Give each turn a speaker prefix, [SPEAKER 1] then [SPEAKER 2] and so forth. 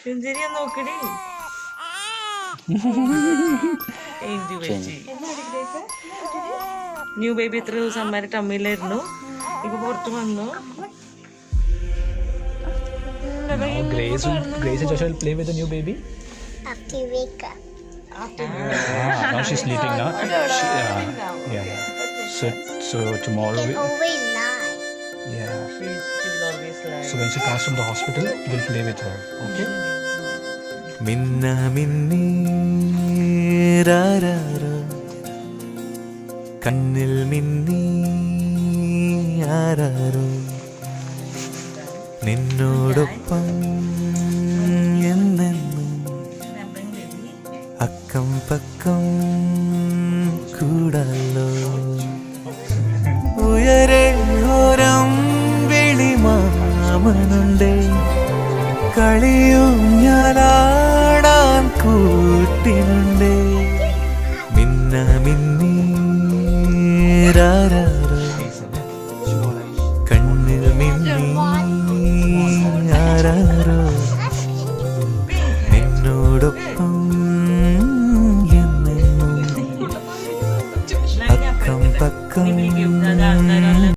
[SPEAKER 1] സുന്ദരിയ നോക്കടി. New baby എത്ര ദിവസം അമ്മേരെ ടമ്മിലായിരുന്നു, ഇപ്പൊ പുറത്ത് വന്നു.
[SPEAKER 2] Grace and Joshua will play with the new baby
[SPEAKER 3] after you wake up.
[SPEAKER 2] Now she's sleeping now. Yeah. So tomorrow
[SPEAKER 3] You can always lie.
[SPEAKER 2] yeah.
[SPEAKER 1] She will always lie.
[SPEAKER 2] So when she comes from the hospital, we'll play with her. Okay.
[SPEAKER 4] മിന്ന മിന്നീരാരോ കണ്ണിൽ മിന്നി ആരാരോ നിന്നോടൊപ്പം എന്നെന്നും അക്കം പക്കം കൂടല്ലോ ഉയരെ ഓരം വിളിമാമനുണ്ടേ കളിയും ഞാനാടാൻ കൂട്ടിനുണ്ടേ മിന്ന മിന്നീരാരോ കണ്ണിൽ മിന്നി ആരാരോ നിന്നോടൊപ്പം എന്നെന്നും അക്കം പക്കം